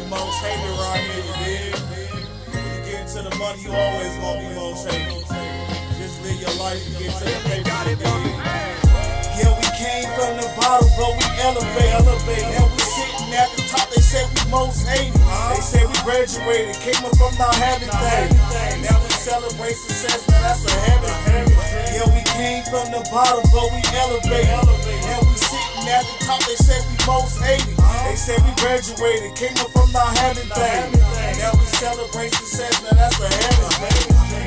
most hated around here, you dig? When you get into the money, you always gonna be most hated. Just live your life and get to the paper, you dig? Yeah, we came from the bottom, but we elevate. Now we sitting at the top, they say we most hated. They say we graduated, came up from not having things. Now we celebrate success, man, that's a heaven. Yeah, we came from the bottom, but we elevate. Now we sitting at the top, they say we most hated. They say we graduated, came up from not having things. Now we celebrate success, man, that's a heaven.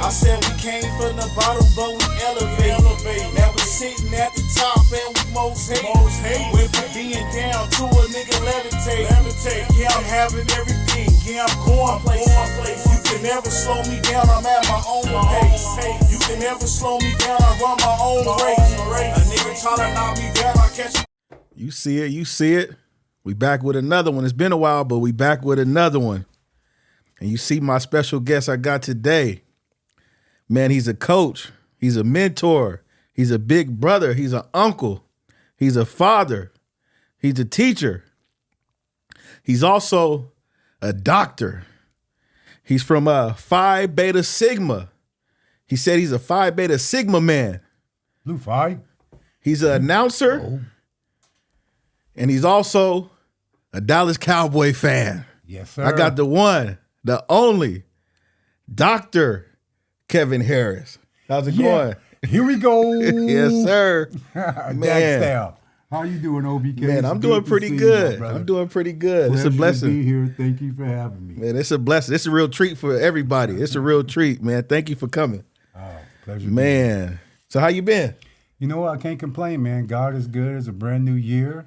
I said we came from the bottom, but we elevate. Now we sitting at the top, and we most hate. Went from being down to a nigga levitate. Yeah, I'm having everything. Yeah, I'm going places. You can never slow me down, I'm at my own pace. You can never slow me down, I run my own race. A nigga try to knock me down, I catch you. You see it. We back with another one. It's been a while, but we back with another one. And you see my special guest I got today. Man, he's a coach. He's a mentor. He's a big brother. He's an uncle. He's a father. He's a teacher. He's also a doctor. He's from Phi Beta Sigma. He said he's a Phi Beta Sigma man. Blue Phi. He's an announcer. Oh. And he's also a Dallas Cowboy fan. Yes, sir. I got the one, the only, Dr. Kevin Harris. How's it going? Here we go. Yes, sir. Man. Style. How you doing, OBK? Man, I'm doing pretty good. I'm doing pretty good. It's a blessing. To be here. Thank you for having me. Man, it's a blessing. It's a real treat for everybody. It's a real treat, man. Thank you for coming. Oh, pleasure. Man. So how you been? You know what? I can't complain, man. God is good. It's a brand new year.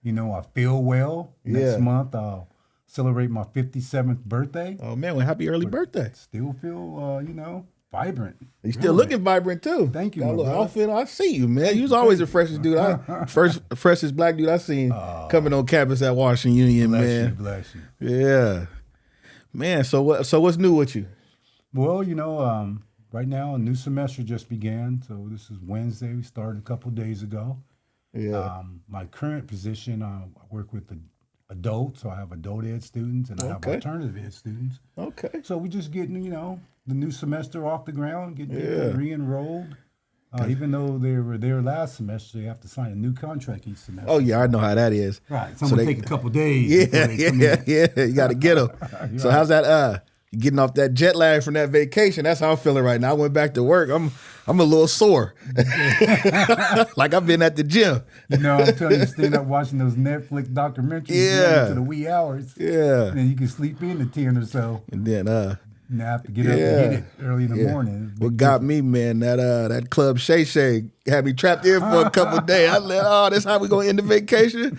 You know, I feel well. Next month, I'll celebrate my 57th birthday. Oh, man. Well, happy early birthday. Still feel, vibrant. You still looking vibrant, too. Thank you, got a little brother. outfit. I see you, man. You was always the freshest dude. Freshest black dude I seen coming on campus at Washington Union, man. Bless you. Yeah. Man, so what's new with you? Well, right now a new semester just began. So this is Wednesday. We started a couple days ago. Yeah. My current position, I work with the adults. So I have adult ed students and I have alternative ed students. Okay. So we're just getting, the new semester off the ground, getting re-enrolled. Even though they were there last semester, they have to sign a new contract each semester. Oh, yeah, I know how that is. Right. So they take a couple days. Yeah. You got to get them. So how's that? You getting off that jet lag from that vacation? That's how I'm feeling right now. I went back to work. I'm a little sore. Like I've been at the gym. I'm telling you, staying up watching those Netflix documentaries to the wee hours. Yeah. And then you can sleep in at 10 or so. And then and I have to get up and hit it early in the morning. What got me, man, that Club Shay Shay had me trapped in for a couple of days. I said, that's how we gonna end the vacation.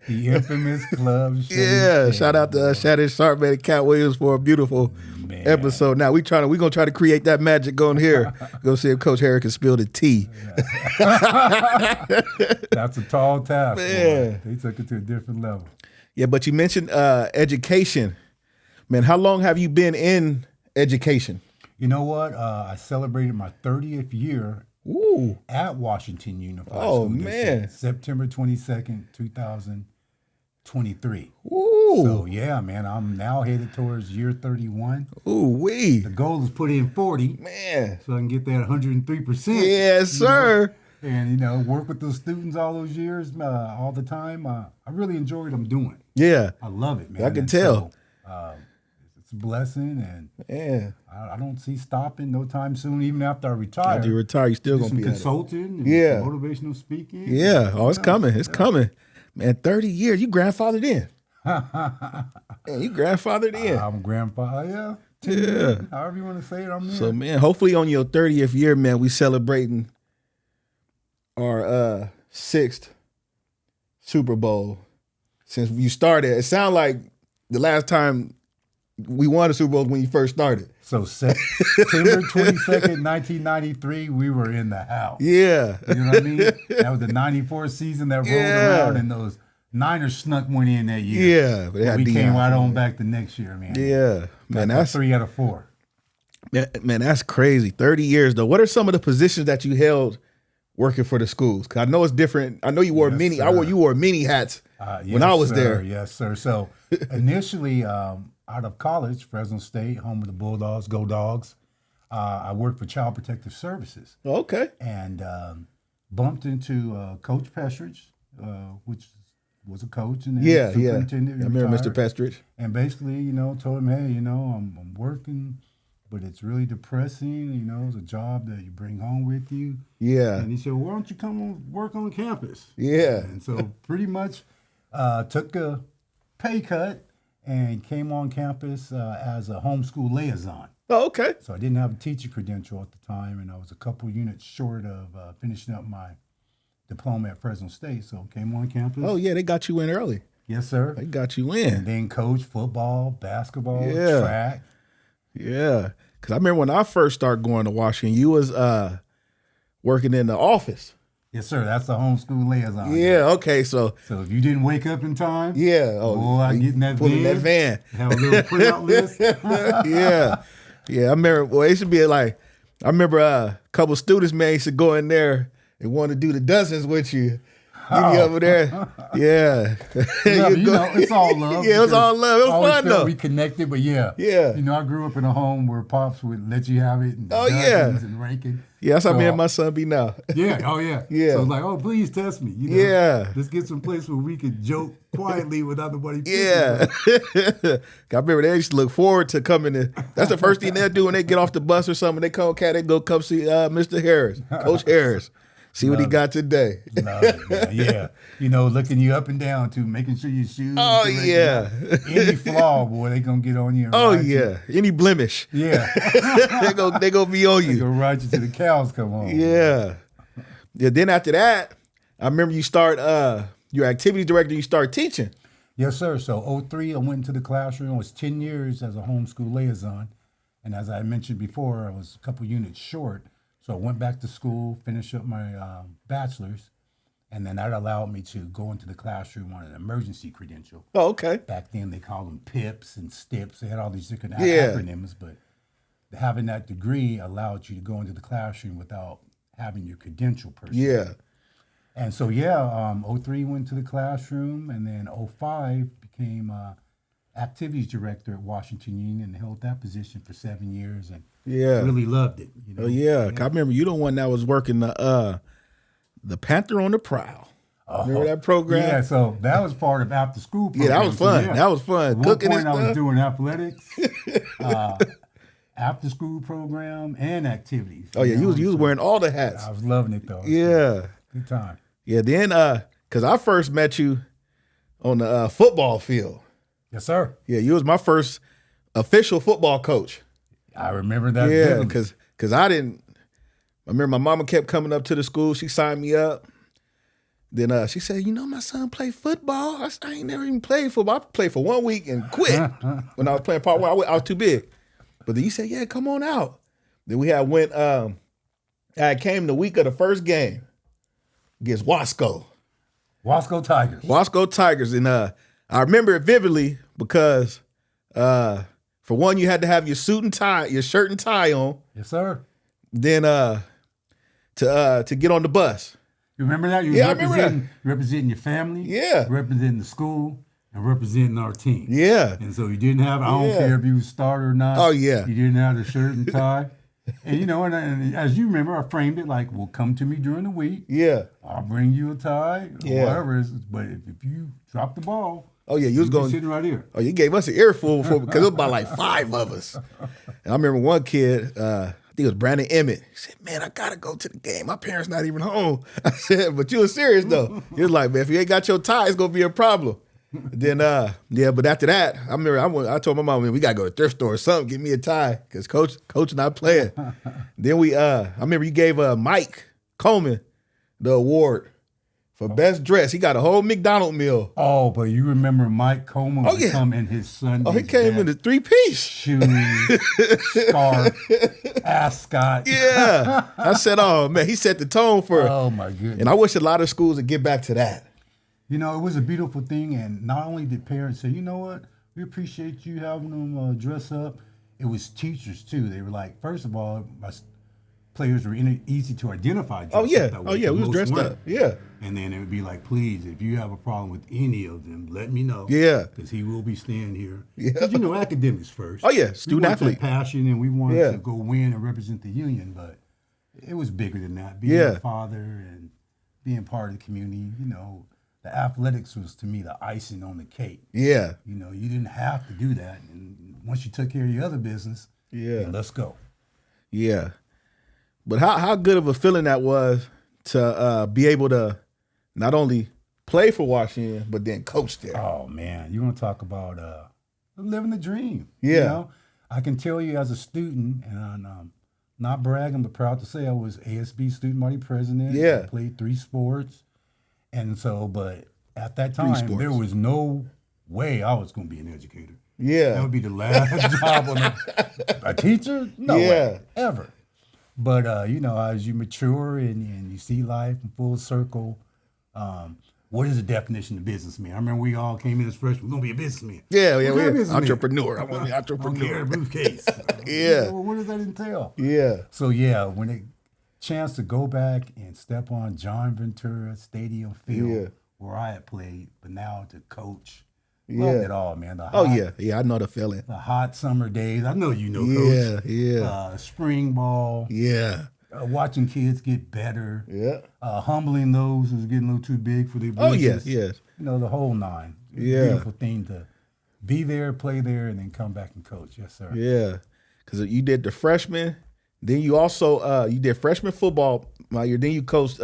The infamous Club Shay Yeah, Shay. shout out to Shannon Sharpman and Cat Williams for a beautiful episode. Now we gonna try to create that magic going here. Go see if Coach Harris can spill the tea. That's a tall task. Man. Boy. They took it to a different level. Yeah, but you mentioned education. Man, how long have you been in education? You know what? I celebrated my 30th year at Washington Unified School District, September 22nd, 2023. Ooh. So, yeah, man, I'm now headed towards year 31. Ooh-wee. The goal is put in 40. Man. So I can get that 103%. Yes, sir. And, work with those students all those years, all the time. I really enjoy what I'm doing. Yeah. I love it, man. I can tell. So, it's a blessing, and I don't see stopping no time soon, even after I retire. After you retire, you still do going to some be consulting and some motivational speaking. Yeah. Oh, it's coming. It's coming. Man, 30 years. You grandfathered in. Man, you grandfathered in. I'm grandfather, however you want to say it, I'm there. So, man, hopefully on your 30th year, man, we celebrating our 6th Super Bowl since you started. It sounded like the last time we won a Super Bowl when you first started. So September 22nd, 1993, we were in the house. Yeah. You know what I mean? That was the 94 season that rolled around, and those Niners snuck one in that year. Yeah. But we came right on back the next year, man. Yeah. Man, that's 3 out of 4. Man, that's crazy. 30 years, though. What are some of the positions that you held working for the schools? Because I know it's different. I know you wore you wore many hats Yes, when I was sir. there. Yes, sir. So initially, out of college, Fresno State, home of the Bulldogs, Go Dogs, I worked for Child Protective Services Okay. and bumped into Coach Pestridge, which was a coach and then Yeah, superintendent. I remember Mr. retired. Pestridge. And basically, told him, hey, I'm working, but it's really depressing. It's a job that you bring home with you. Yeah. And he said, well, why don't you come and work on campus? Yeah. And so pretty much took a pay cut and came on campus as a homeschool liaison. Oh, okay. So I didn't have a teacher credential at the time, and I was a couple units short of finishing up my diploma at Fresno State. So came on campus. Oh, yeah, they got you in early. Yes, sir. They got you And in. then coached football, basketball, Yeah. track. Yeah. Because I remember when I first started going to Washington, you was working in the office. Yes, sir. That's the homeschool liaison. Yeah, okay. So, So if you didn't wake up in time, yeah. Oh, boy, I get in that pulling van. that van. Have a little printout list. Yeah. Yeah, I remember, well, it used to be like, I remember a couple students, man, used to go in there and want to do the dozens with you. You be over there. Yeah. It's all love. Yeah, it was all love. It was I always fun, felt though. we connected, but yeah. Yeah. I grew up in a home where pops would let you have it and Oh, yeah. dozens and ranking. Yeah, that's how So, me and my son be now. Yeah, oh yeah. Yeah. So it's like, oh, please test me. Yeah. Let's get some place where we could joke quietly without nobody picking Yeah. us. I remember they used to look forward to coming in. That's the first thing they'll do when they get off the bus or something. They come, they go come see Mr. Harris, Coach Harris. See what he got today. Love it, man. Yeah. Looking you up and down too, making sure your shoes. Oh, correct. yeah. Any flaw, boy, they gonna get on you. And Oh, ride you. yeah. Any blemish, Yeah. they go be on They you. gonna ride you till the cows come home. Yeah. Yeah. Then after that, I remember you start your activity director. You start teaching. Yes, sir. So 03, I went into the classroom. It was 10 years as a homeschool liaison. And as I mentioned before, I was a couple units short. So I went back to school, finished up my bachelor's, and then that allowed me to go into the classroom on an emergency credential. Oh, okay. Back then they called them PIPs and STIPs. They had all these different Yeah. acronyms, but having that degree allowed you to go into the classroom without having your credential per se. Yeah. And so, 03 went to the classroom, and then 05 became activities director at Washington Union and held that position for 7 years and Yeah. really loved it. Oh, yeah. I remember you the one that was working the Panther on the Prowl. Remember that program? Yeah, so that was part of after school program. Yeah, that was fun. That was fun. At one Cooking point, and I was stuff. doing athletics, after school program, and activities. Oh, yeah. You was So wearing all the hats. I was loving it though. Yeah. Good time. Yeah. Then, because I first met you on the football field. Yes, sir. Yeah. You was my first official football coach. I remember that. Yeah. vividly. Because I remember my mama kept coming up to the school. She signed me up. Then she said, my son played football. I said, I ain't never even played football. I played for 1 week and quit when I was playing part one. I was too big. But then you said, yeah, come on out. Then we had went, I came the week of the first game against Wasco. Wasco Tigers. Wasco Tigers. And I remember it vividly because for one, you had to have your suit and tie, your shirt and tie on. Yes, sir. Then to get on the bus. You remember that? Yeah, I remember that. Representing your family. Yeah. Representing the school and representing our team. Yeah. And so you didn't have, I don't Yeah. care if you was starter or not. Oh, yeah. You didn't have the shirt and tie. And and as you remember, I framed it like, well, come to me during the week. Yeah. I'll bring you a tie or Yeah. whatever it is. But if you drop the ball, Oh, yeah. You was you'll be going. sitting right here. Oh, you gave us an earful because it was about like 5 of us. And I remember one kid, I think it was Brandon Emmett. He said, man, I got to go to the game. My parents not even home. I said, but you were serious, though. He was like, man, if you ain't got your tie, it's going to be a problem. Then, but after that, I remember I told my mom, man, we got to go to the thrift store or something, get me a tie because coach not playing. Then I remember you gave Mike Coleman the award for best dress. He got a whole McDonald meal. Oh, but you remember Mike Coleman would yeah. come in his Sunday. Oh, he came in the 3-piece. shoes, scarf, ascot. Yeah. I said, oh, man, he set the tone for it. Oh, my goodness. And I wish a lot of schools would get back to that. It was a beautiful thing. And not only did parents say, you know what, we appreciate you having them dress up. It was teachers, too. They were like, first of all, my players were easy to identify. Oh, yeah. That Oh, yeah. We was Most dressed weren't. up. Yeah. And then it would be like, please, if you have a problem with any of them, let me know. Yeah. Because he will be staying here. Yeah. Because, you know, academics first. Oh, yeah, we student want athlete. that passion, and we wanted Yeah. to go win and represent the union, but it was bigger than that. Being Yeah. a father and being part of the community, you know, the athletics was, to me, the icing on the cake. Yeah. You know, you didn't have to do that. And once you took care of your other business, Yeah. let's go. Yeah. But how good of a feeling that was to be able to not only play for Washington, but then coach there. Oh, man. You want to talk about living the dream. Yeah. You know? I can tell you as a student, and I'm not bragging, but proud to say I was ASB student body president. Yeah. I played 3 sports. And so, but at that 3 time, sports. there was no way I was going to be an educator. Yeah. That would be the last job on a teacher? No way, ever. But, you know, as you mature and you see life in full circle, what is the definition of businessman? I remember we all came in as freshmen, we're going to be a businessman. Yeah, What kind of yeah. businessman? Entrepreneur. I want to be entrepreneur. Carry a briefcase. Yeah. Well, what does that entail? Yeah. So, yeah, when it chance to go back and step on John Ventura Stadium field Yeah. where I had played, but now to coach. Yeah. Loved it all, man. Oh, yeah. Yeah, I know the feeling. The hot summer days. I know you know, Coach. Yeah. Spring ball. Yeah. Watching kids get better. Yeah. Humbling those who's getting a little too big for their Oh, britches. yes. You know, the whole nine. Yeah. Beautiful thing to be there, play there, and then come back and coach. Yes, sir. Yeah. Because you did the freshman. Then you also you did freshman football my year. Then you coached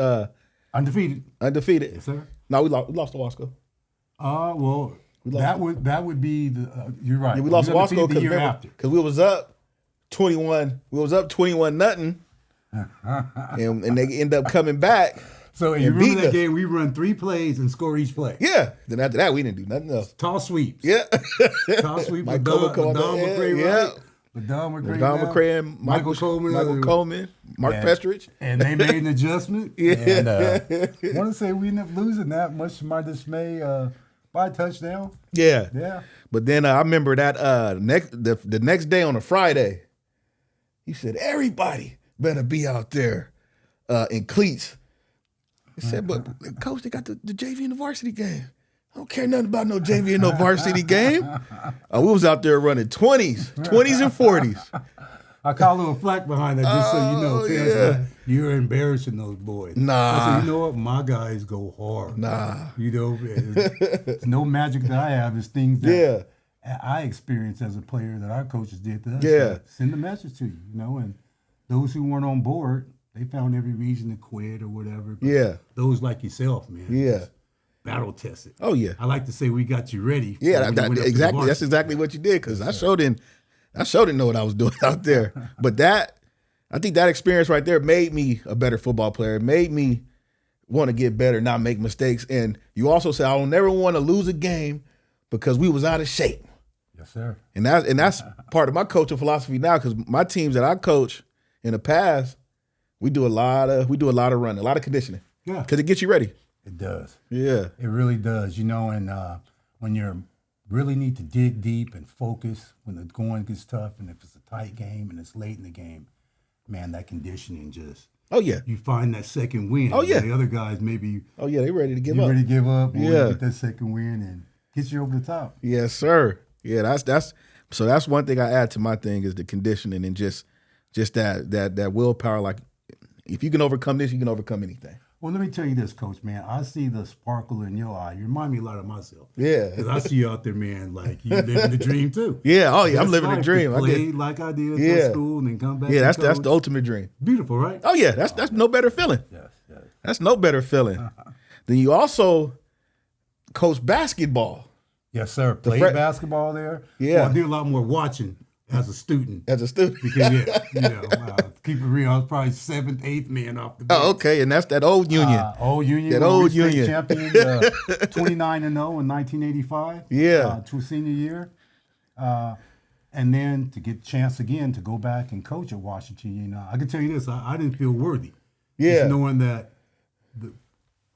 Undefeated. undefeated. Yes, sir. No, we lost to Wasco. Well, that would be the. You're right. Yeah, we lost to Wasco the year after. because we was up 21. We was up 21-0, and they end up coming back. So you and remember beating that us. game? We run 3 plays and score each play. Yeah. Then after that, we didn't do nothing else. Toss sweeps. Yeah. Toss sweep. Mike with Coleman Don come on there. McCray, Yeah. right? With Don McCray. Don now. McCray and Michael Coleman. Mark And- Pestridge. And they made an adjustment. Yeah. And I want to say we ended up losing that, much to my dismay, by a touchdown. Yeah. Yeah. But then I remember that the next day on a Friday, he said, everybody better be out there in cleats. He said, but coach, they got the JV and the varsity game. I don't care nothing about no JV and no varsity game. We was out there running 20s and 40s. I caught a little flack behind that just so you know. Oh, Parents, yeah. like, you're embarrassing those boys. Nah. I said, you know what? My guys go hard. Nah. You know, it's no magic that I have. It's things that I experienced as a player that our coaches did to us. Yeah. Send a message to you, you know, and those who weren't on board, they found every reason to quit or whatever. But Yeah. those like yourself, man. Yeah. just battle tested. Oh, yeah. I like to say we got you ready. for Yeah, when you went up to the exactly. That's varsity. exactly what you did because I sure didn't know what I was doing out there. But I think that experience right there made me a better football player. It made me want to get better, not make mistakes. And you also said I don't never want to lose a game because we was out of shape. Yes, sir. And that's part of my coaching philosophy now because my teams that I coach in the past, we do a lot of running, a lot of conditioning. Yeah. Because it gets you ready. It does. Yeah. It really does, you know, and when you really need to dig deep and focus when the going gets tough and if it's a tight game and it's late in the game, man, that conditioning just, Oh, yeah. you find that second win. Oh, yeah. The other guys maybe Oh, yeah, they ready to give you up. ready to give up or Yeah. get that second win and get you over the top. Yes, sir. Yeah, that's one thing I add to my thing is the conditioning and just that willpower. Like if you can overcome this, you can overcome anything. Well, let me tell you this, Coach, man. I see the sparkle in your eye. You remind me a lot of myself. Yeah. Because I see you out there, man, like you living the dream too. Yeah. Oh, yeah. I'm That's living the life. dream. To I play get, like I did at Yeah. that school and then come back. yeah, and that's coach. the ultimate dream. Beautiful, right? Oh yeah, that's no better feeling. Yes, yes. That's no better feeling. Then you also coach basketball Yes, sir. Played basketball there. Yeah. Well, I did a lot more watching as a student. as a student. Because, keep it real, I was probably 7th, 8th man off the bench. Oh, okay, and that's that old union. Old Union. That where old we state Union. champions, 29-0 in 1985. Yeah. To a senior year. And then to get a chance again to go back and coach at Washington Union. I can tell you this, I didn't feel worthy. Yeah. Just knowing that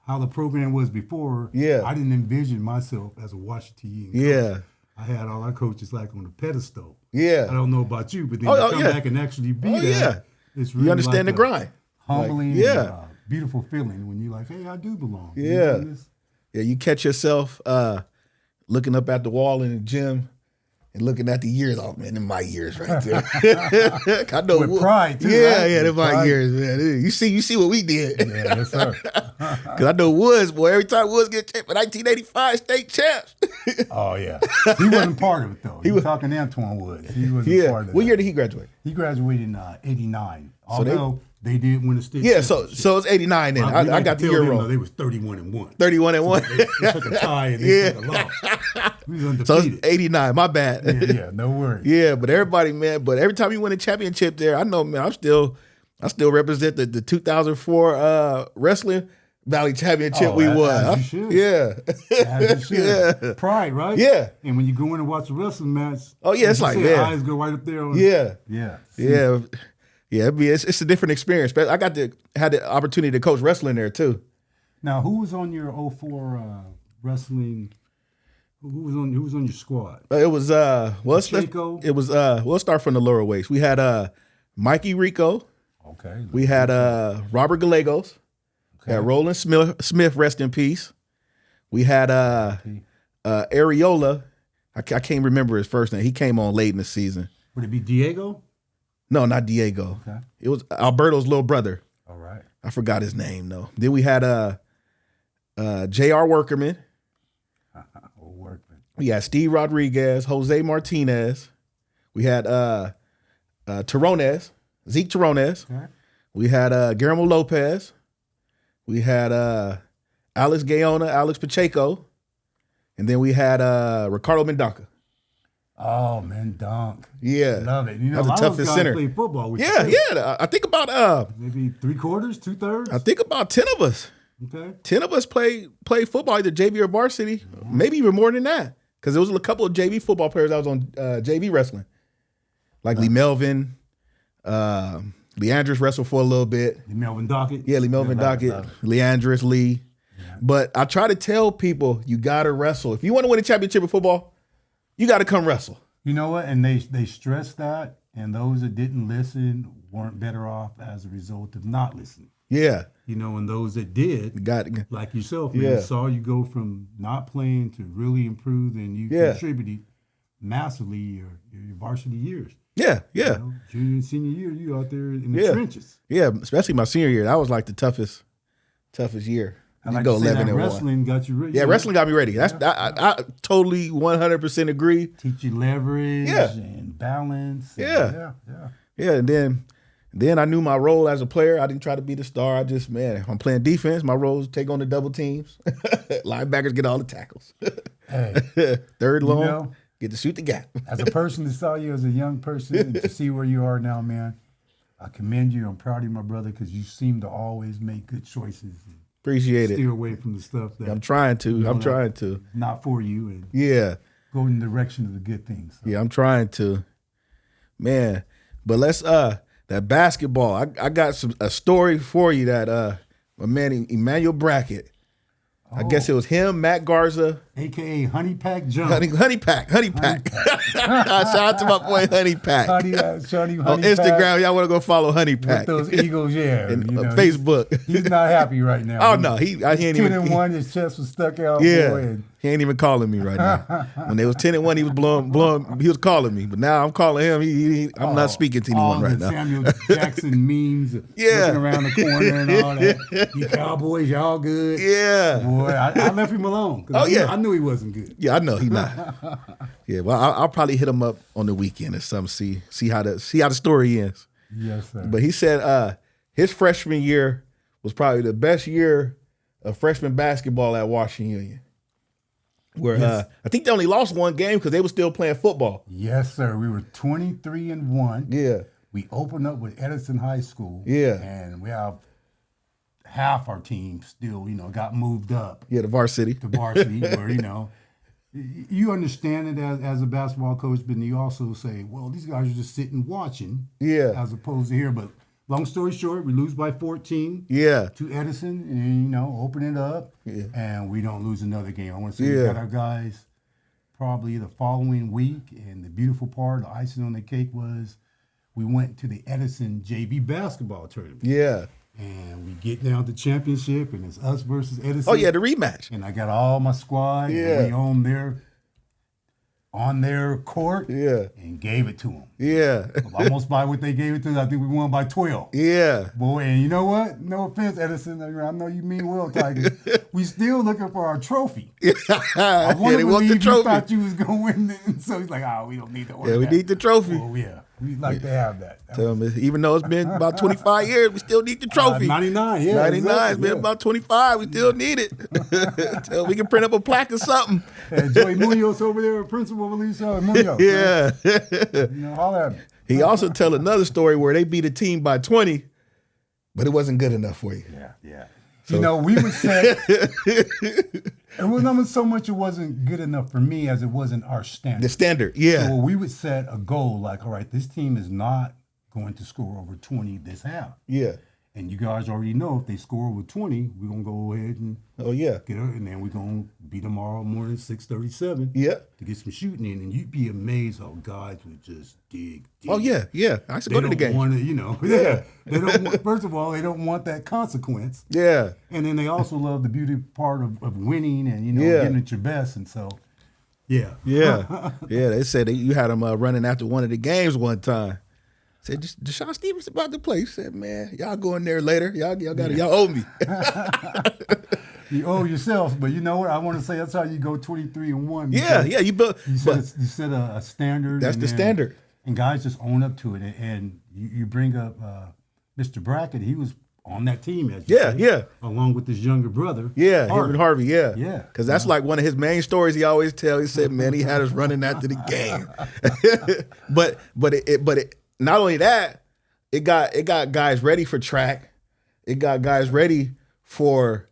how the program was before, Yeah. I didn't envision myself as a Washington Union coach. Yeah. I had all our coaches like on a pedestal. Yeah. I don't know about you, but then Oh, to oh, come yeah. back and actually be Oh, there, yeah. it's really You understand like the grind. humbling, Like, yeah. beautiful feeling when you're like, hey, I do belong. Yeah. You know this? Yeah, you catch yourself looking up at the wall in the gym and looking at the years. Oh man, them my years right there. I know With pride too. Yeah, right? yeah, them With my pride. years, man. You see what we did. Yeah, yes, sir. Cause I know Woods, boy. Every time Woods get champ, 1985 state champs. Oh yeah, he wasn't part of it though. He was talking to Antoine Woods. He wasn't part of it. What year did he graduate? He graduated in '89. So they- Although they did win a state. Yeah, so championship. it's 89 then. We I like got to the tell year them, wrong. though, they was 31-1. 31-1. They took a tie and they took a loss. We was undefeated. So it's 89. My bad. yeah, no worries. Yeah, but everybody, man. But every time you win a championship there, I know, man. I still represent the 2004 wrestling Valley Championship we won. As you should. Yeah. As you should. Yeah. Pride, right? Yeah. And when you go in and watch a wrestling match, Oh, yeah, it's like like, yeah. eyes go right up there. Yeah. Yeah. Yeah. Yeah. It's a different experience. But I had the opportunity to coach wrestling there too. Now, who was on your 04 wrestling? Who was on your squad? It was Pacheco? it was we'll start from the lower weights. We had Mikey Rico. Okay. We had Robert Gallegos. Okay. Had Roland Smith, rest in peace. We had Areola. I can't remember his first name. He came on late in the season. Would it be Diego? No, not Diego. Okay. It was Alberto's little brother. All right. I forgot his name though. Then we had J.R. Workerman. Workman. We had Steve Rodriguez, Jose Martinez. We had Zeke Terronez. Okay. We had Guillermo Lopez. We had Alex Gaona, Alex Pacheco. And then we had Ricardo Mendonca. Oh, man, Dunk. Yeah. Love it. You know, That was a lot the of those toughest guys center. play football with you, Yeah, too. yeah. I think about Maybe 3/4, 2/3? I think about 10 of us. Okay. 10 of us play football, either JV or varsity, maybe even more than that. Because there was a couple of JV football players that was on JV wrestling. Like Lee Melvin, Leandris wrestled for a little bit. Lee Melvin Dockett. Yeah, Lee Melvin love it, Dockett, love it. Leandris Lee. Yeah. But I try to tell people, you got to wrestle. If you want to win a championship in football, you got to come wrestle. You know what? And they stressed that, and those that didn't listen weren't better off as a result of not listening. Yeah. You know, and those that did, You got like yourself, man, Yeah. saw you go from not playing to really improve, and you Yeah. contributed massively your varsity years. Yeah, yeah. You know, junior and senior year, you out there in the Yeah. trenches. Yeah, especially my senior year. That was like the toughest year. I You like go to say 11 that and 1. wrestling got you ready. Yeah, wrestling got me ready. That's I totally 100% agree. Teach you leverage Yeah. and balance. Yeah. Yeah. Yeah, and then I knew my role as a player. I didn't try to be the star. I just, man, if I'm playing defense, my role is take on the double teams. Linebackers get all the tackles. Hey, Third long, know, get to shoot the gap. as a person that saw you as a young person and to see where you are now, man, I commend you. I'm proud of you, my brother, because you seem to always make good choices and Appreciate it. steer away from the stuff that I'm trying to. know, I'm trying to. not for you and Yeah. go in the direction of the good things. So, Yeah, I'm trying to. Man, but let's that basketball. I got a story for you that my man Emmanuel Brackett. I guess it was him, Matt Garza, AKA Honey Pack Jump. Honey Pack. Shout out to my boy Honey Pack. Honey On Pack Instagram, y'all want to go follow Honey with Pack. those Eagles, yeah. And you know, Facebook. He's not happy right now. Oh no, he ain't 10-1, his chest was stuck out. Yeah, Boy, and he ain't even calling me right now. When they was 10-1, he was blowing. He was calling me, but now I'm calling him. I'm not speaking to anyone all right the now. Samuel Jackson memes, Yeah. looking around the corner and all that. You Cowboys, y'all good. Yeah, Boy, I left him alone. 'Cause Oh, yeah. I knew he wasn't good. yeah, I know he not. Yeah, well, I'll probably hit him up on the weekend or something. See how the story ends. Yes, sir. But he said his freshman year was probably the best year of freshman basketball at Washington Union. Where Yes. I think they only lost one game because they were still playing football. Yes, sir. We were 23-1. Yeah, We opened up with Edison High School. Yeah. And we have half our team still, got moved up yeah, the varsity. to varsity where, you understand it as a basketball coach, but you also say, well, these guys are just sitting watching Yeah, as opposed to here. But long story short, we lose by 14 yeah, to Edison and, open it up, Yeah. and we don't lose another game. I want to say we Yeah. got our guys probably the following week, and the beautiful part, the icing on the cake was we went to the Edison JV basketball tournament. yeah, And we get down to championship, and it's us versus Edison. Oh yeah, the rematch. And I got all my squad. Yeah. And we on their court. Yeah. And gave it to them. Yeah. Almost by what they gave it to us. I think we won by 12. Yeah. Boy, and you know what? No offense, Edison. I know you mean well, Tigers. We still looking for our trophy. I want to believe you thought you was going to win. And so he's like, we don't need to order we need the trophy. Oh, yeah. We'd like to have that. Tell me, even though it's been about 25 years, we still need the trophy. 99, yeah. 99, exactly, it's been about 25, we still need it. Till we can print up a plaque or something. And Joey Munoz over there, principal of Alicia Munoz. Yeah. Holler at me. He also tell another story where they beat a team by 20, but it wasn't good enough for you. Yeah. So, we would set, it wasn't so much it wasn't good enough for me as it wasn't our standard. The standard, yeah. So we would set a goal like, all right, this team is not going to score over 20 this half. Yeah. And you guys already know if they score over 20, we're going to go ahead and get it, and then we're going to be tomorrow morning 6:37 to get some shooting in. And you'd be amazed how guys would just dig deep. Oh, yeah. I used to go to the game. They don't want, first of all, they don't want that consequence. Yeah. And then they also love the beauty part of winning and, getting at your best. And so, yeah. They said you had them running after one of the games one time. Said, Deshaun Stevens about to play. He said, man, y'all go in there later. Y'all got it. Y'all owe me. You owe yourself, but you know what? I want to say that's how you go 23-1. Yeah. You set a standard. That's the standard. And guys just own up to it. And you bring up Mr. Brackett. He was on that team, as you say, along with his younger brother. Yeah, him and Harvey, yeah. Because that's like one of his main stories he always tells. He said, man, he had us running after the game. but it not only that, it got guys ready for track. It got guys ready for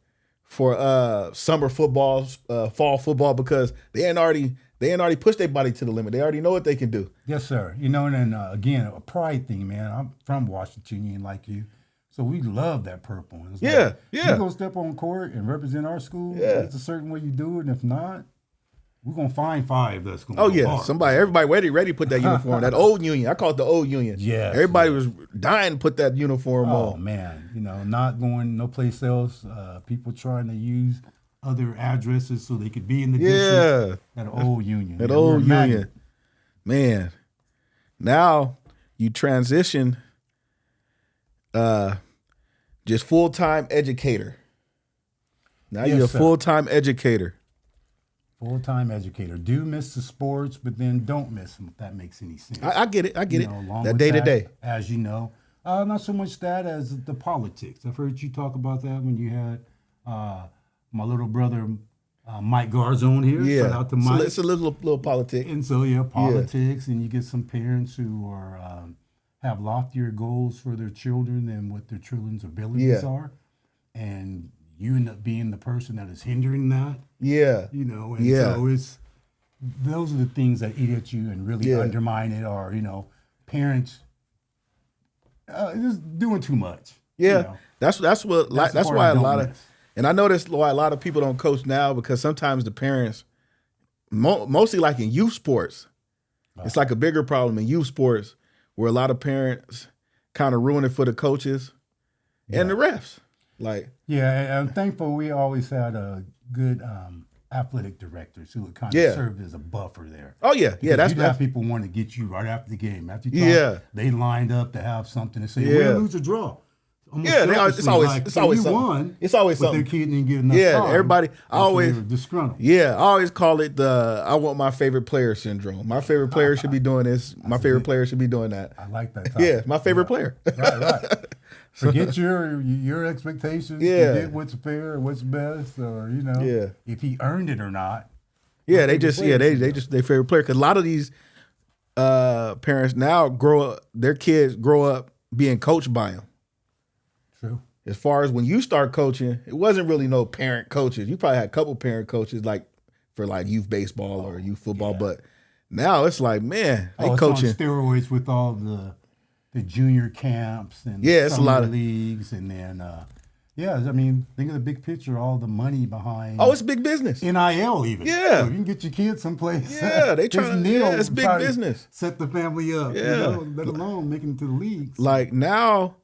summer football, fall football, because they ain't already pushed their body to the limit. They already know what they can do. Yes, sir. And then again, a pride thing, man. I'm from Washington Union, like you, so we love that purple. It's yeah. You go step on court and represent our school. Yeah. It's a certain way you do it, and if not, we're gonna find 5 that's gonna. Everybody ready to put that uniform. That old union, I call it the old union. Yeah, everybody was dying to put that uniform on. Oh man, not going no place else. People trying to use other addresses so they could be in the district. That old union. That old union, man. Now you transition, just full-time educator. Now you're a full-time educator. Full-time educator. Do miss the sports, but then don't miss them, if that makes any sense. I get it. That day-to-day. As you know. Not so much that as the politics. I've heard you talk about that when you had my little brother Mike Garzone here. Yeah. Shout out to Mike. So it's a little politics. And so, politics, and you get some parents who are have loftier goals for their children than what their children's abilities are. And you end up being the person that is hindering that. Yeah. So it's those are the things that eat at you and really undermine it, or, parents just doing too much. Yeah. That's why a lot of, and I notice why a lot of people don't coach now, because sometimes the parents, mostly like in youth sports, it's like a bigger problem in youth sports, where a lot of parents kind of ruin it for the coaches and the refs. I'm thankful we always had a good athletic directors who would kind of serve as a buffer there. Oh yeah, You'd have people want to get you right after the game. After you talk, they lined up to have something to say. Win, lose, or draw. It's always something. Won, it's always but something. Their kid didn't get enough time. Everybody. I always disgruntled. Yeah, I always call it the "I want my favorite player" syndrome. My favorite player should be doing this. My favorite player should be doing that. I like that. Yeah, my favorite player. Right. Forget your expectations. Yeah. Forget what's fair, what's best, or if he earned it or not. Yeah, they favorite player, because a lot of these parents now their kids grow up being coached by them. True. As far as when you start coaching, it wasn't really no parent coaches. You probably had a couple parent coaches for youth baseball or youth football, but now it's like, man, they coaching on steroids with all the junior camps and it's a lot of leagues, and then think of the big picture, all the money behind. Oh, it's big business. NIL even. Yeah. So you can get your kids someplace. Yeah, they try. It's big business. Set the family up. Yeah. Let alone making it to the leagues. Like now,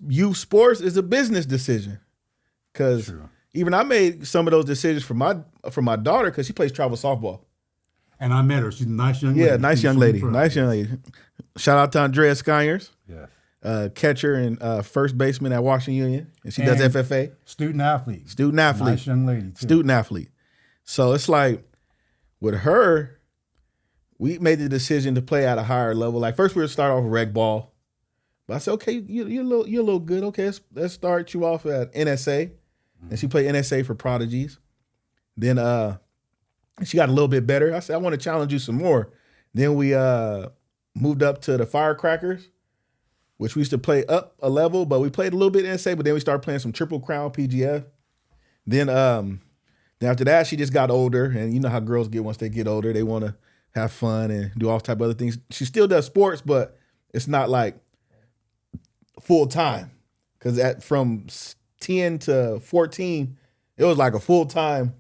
youth sports is a business decision. Because even I made some of those decisions for my daughter because she plays travel softball. And I met her. She's a nice young lady. Yeah, nice young lady. Nice young lady. Shout out to Andrea Skyers. Yes. Catcher and first baseman at Washington Union. And she does FFA. Student athlete. Nice young lady, too. Student athlete. So it's like with her, we made the decision to play at a higher level. Like first we would start off with rec ball. But I said, okay, you're a little good. Okay, let's start you off at NSA. And she played NSA for Prodigies. Then she got a little bit better. I said, I want to challenge you some more. Then we moved up to the Firecrackers, which we used to play up a level, but we played a little bit NSA, but then we started playing some Triple Crown PGF. Then after that, she just got older, and you know how girls get once they get older. They want to have fun and do all type of other things. She still does sports, but it's not like full time. Because from 10 to 14, it was like a full time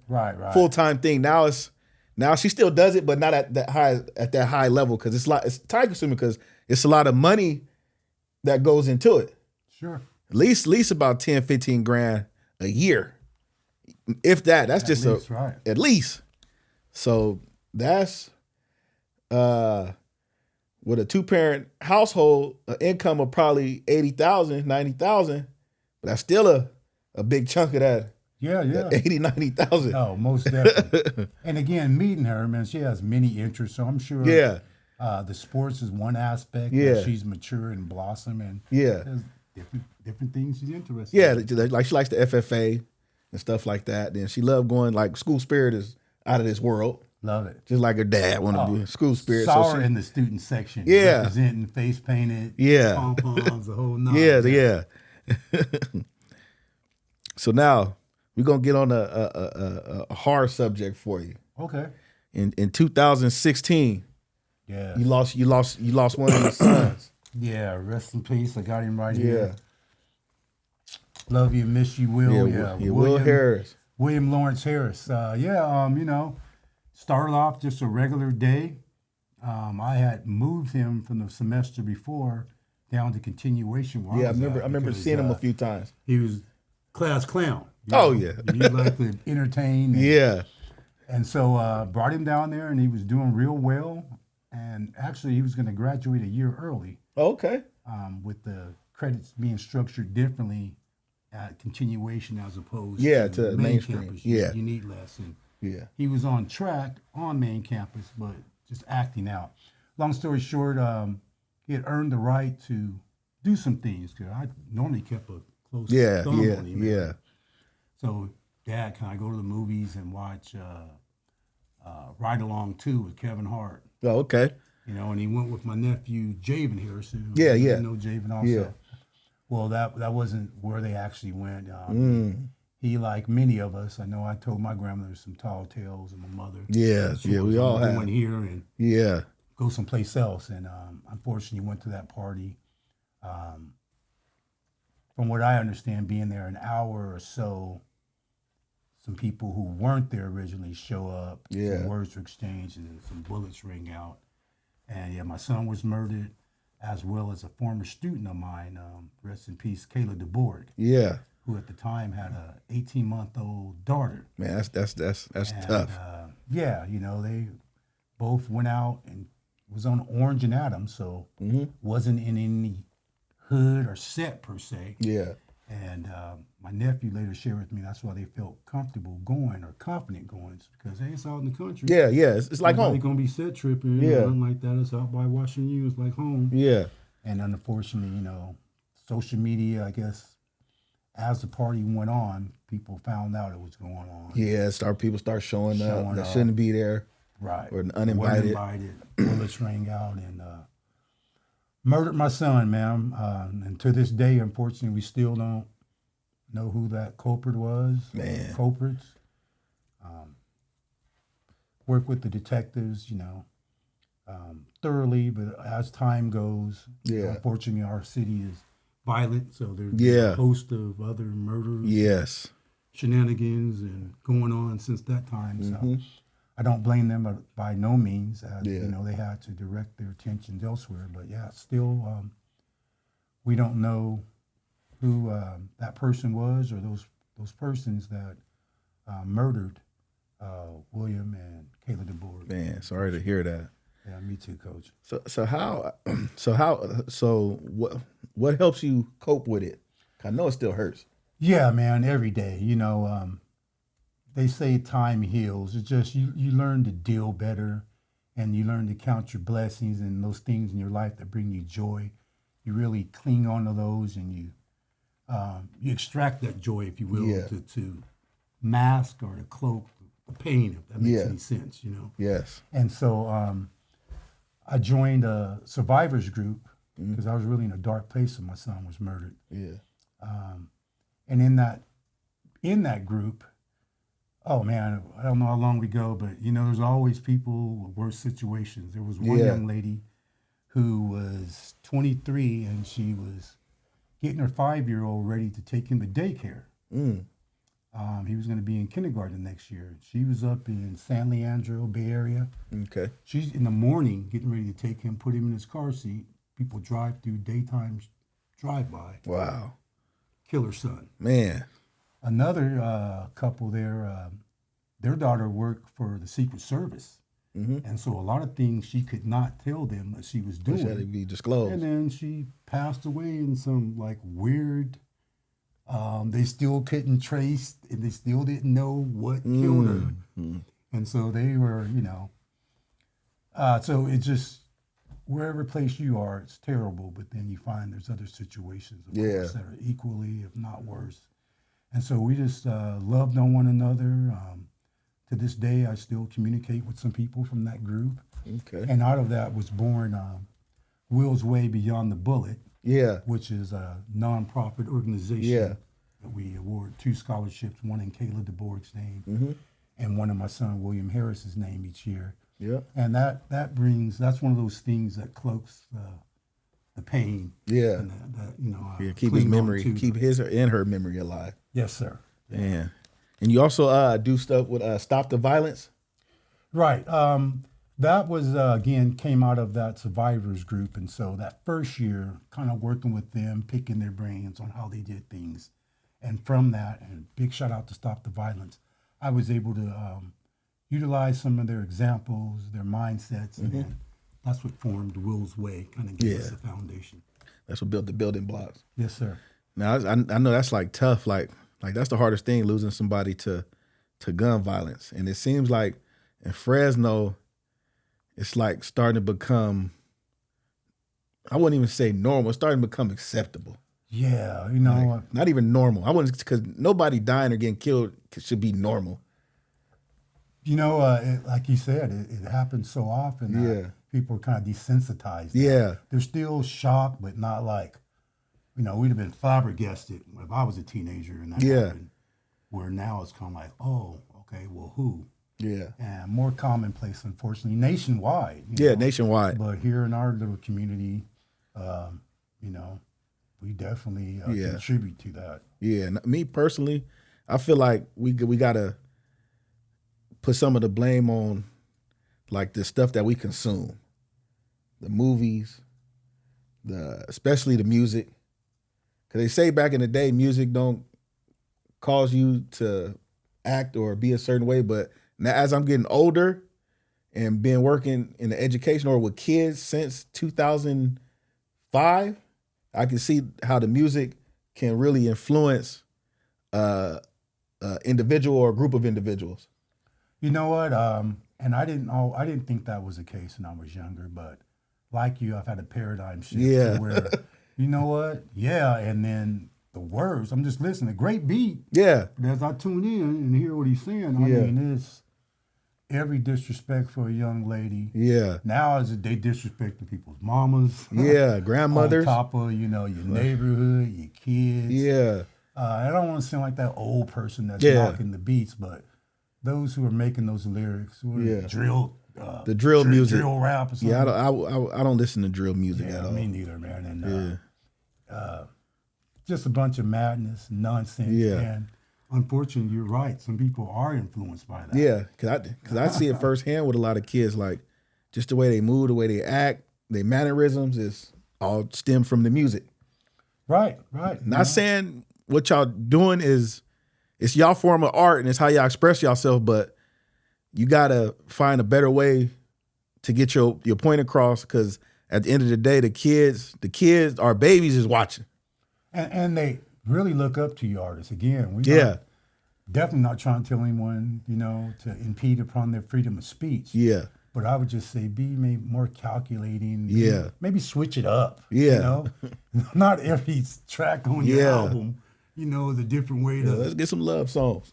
thing. Now she still does it, but not at that high level because it's time consuming because it's a lot of money that goes into it. Sure. At least about 10, 15 grand a year. If that, that's just at least. So that's with a 2-parent household, an income of probably 80,000, 90,000, but that's still a big chunk of that. Yeah. 80, 90,000. Oh, most definitely. And again, meeting her, man, she has many interests, so I'm sure the sports is one aspect. That she's mature and blossoming. There's different things she's interested in. Like she likes the FFA and stuff like that. Then she loved going, like school spirit is out of this world. Love it. Just like her dad wanted to do school spirit. Saw her in the student section. Representing, face painted, pom-poms, the whole nine. Yeah. So now we're gonna get on a hard subject for you. Okay. In 2016, you lost one of your sons. Yeah, rest in peace. I got him right here. Love you, miss you, Will. Will Harris. Willam Lawrence Harris. Started off just a regular day. I had moved him from the semester before down to continuation. I remember seeing him a few times. He was class clown. He liked to entertain. And so brought him down there, and he was doing real well. And actually, he was going to graduate a year early. Okay. With the credits being structured differently at continuation as opposed to main mainstream. campus. You need less. And he was on track on main campus, but just acting out. Long story short, he had earned the right to do some things. Cause I normally kept a close thumb on him. So, Dad, can I go to the movies and watch Ride Along 2 with Kevin Hart? Oh, okay. And he went with my nephew, Javen Harris. Who You know Javen also. Yeah. Well, that wasn't where they actually went. He, like many of us, I know I told my grandmother some tall tales and my mother. We all have. Went here and go someplace else. And unfortunately, went to that party. From what I understand, being there an hour or so, some people who weren't there originally show up. Some words were exchanged and then some bullets ring out. And my son was murdered, as well as a former student of mine, rest in peace, Kayla DeBoard. Who at the time had a 18-month-old daughter. Man, that's tough. They both went out and was on Orange and Adams, so wasn't in any hood or set per se. And my nephew later shared with me that's why they felt comfortable going or confident going, because they ain't out in the country. It's like home. They're gonna be set tripping. Nothing like that. It's out by Washington U. It's like home. And unfortunately, social media, I guess, as the party went on, people found out it was going on. People start showing up that shouldn't be there. Right. Or uninvited. Bullets rang out and murdered my son, man. And to this day, unfortunately, we still don't know who that culprit was. Culprits. Work with the detectives, thoroughly, but as time goes, unfortunately, our city is violent, so there's a host of other murders, shenanigans, and going on since that time. So I don't blame them by no means. They had to direct their attention elsewhere. But still, we don't know who that person was, or those persons that murdered William and Kayla DeBoer. Man, sorry to hear that. Yeah, me too, Coach. So what helps you cope with it? I know it still hurts. Yeah, man, every day. They say time heals. It's just you learn to deal better, and you learn to count your blessings and those things in your life that bring you joy. You really cling on to those, and you extract that joy, if you will, Yeah. to mask or to cloak the pain, if that makes any sense, Yes. And so I joined a survivors group because I was really in a dark place when my son was murdered. Yeah. And in that group, oh man, I don't know how long we go, but there's always people with worse situations. There was one young lady who was 23 and she was getting her 5-year-old ready to take him to daycare. He was going to be in kindergarten next year. She was up in San Leandro, Bay Area. Okay. She's in the morning getting ready to take him, put him in his car seat. People drive through daytime drive-by. Wow. Kill her son. Man. Another couple there, their daughter worked for the Secret Service. And so a lot of things she could not tell them that she was doing. She had to be disclosed. And then she passed away in some weird, they still couldn't trace, and they still didn't know what killed her. And so they were, so it just, wherever place you are, it's terrible, but then you find there's other situations of course, that are equally, if not worse. And so we just loved on one another. To this day, I still communicate with some people from that group. Okay. And out of that was born Will's Way Beyond the Bullet, which is a nonprofit organization that we award 2 scholarships, one in Kayla DeBoer's name and one in my son Willam Harris's name each year. Yeah. And that's one of those things that cloaks the pain. Yeah. And that keep his memory, keep his and her memory alive. Yes, sir. Man. And you also do stuff with Stop the Violence? Right. That was, again, came out of that survivors group. And so that first year, kind of working with them, picking their brains on how they did things. And from that, and big shout out to Stop the Violence, I was able to utilize some of their examples, their mindsets, and then that's what formed Will's Way, kind of gave us the foundation. That's what built the building blocks. Yes, sir. Now, I know that's tough. Like that's the hardest thing, losing somebody to gun violence. And it seems like in Fresno, it's starting to become, I wouldn't even say normal, it's starting to become acceptable. Yeah, not even normal. I wouldn't, because nobody dying or getting killed should be normal. Like you said, it happens so often that people are kind of desensitized. Yeah. They're still shocked, but not we'd have been flabbergasted if I was a teenager and that happened. Where now it's kind of like, oh, okay, well, who? Yeah. And more commonplace, unfortunately, nationwide. Nationwide. But here in our little community, we definitely contribute to that. Yeah. Me personally, I feel like we got to put some of the blame on the stuff that we consume. The movies, especially the music. Because they say back in the day, music don't cause you to act or be a certain way. But now as I'm getting older and been working in the education or with kids since 2005, I can see how the music can really influence individual or a group of individuals. You know what? And I didn't think that was the case when I was younger, but like you, I've had a paradigm shift to where, you know what? Yeah, and then the words, I'm just listening. A great beat. Yeah. But as I tune in and hear what he's saying, I mean, it's every disrespect for a young lady. Yeah. Now they disrespecting people's mamas. Yeah, grandmothers. On top of, your neighborhood, your kids. Yeah. I don't want to sound like that old person that's knocking the beats, but those who are making those lyrics, drill, the drill music, drill rap or something. Yeah, I don't listen to drill music at all. Me neither, man. And just a bunch of madness, nonsense. Yeah. And unfortunately, you're right. Some people are influenced by that. Yeah, because I see it firsthand with a lot of kids. Just the way they move, the way they act, their mannerisms is all stem from the music. Right, right. Not saying what y'all doing it's y'all form of art and it's how y'all express yourself, but you gotta find a better way to get your point across, because at the end of the day, the kids, our babies is watching. And they really look up to you artists. Again, definitely not trying to tell anyone, to impede upon their freedom of speech. Yeah. But I would just say be maybe more calculating. Yeah. Maybe switch it up. Yeah. Not every track on your album, is a different way to. Let's get some love songs.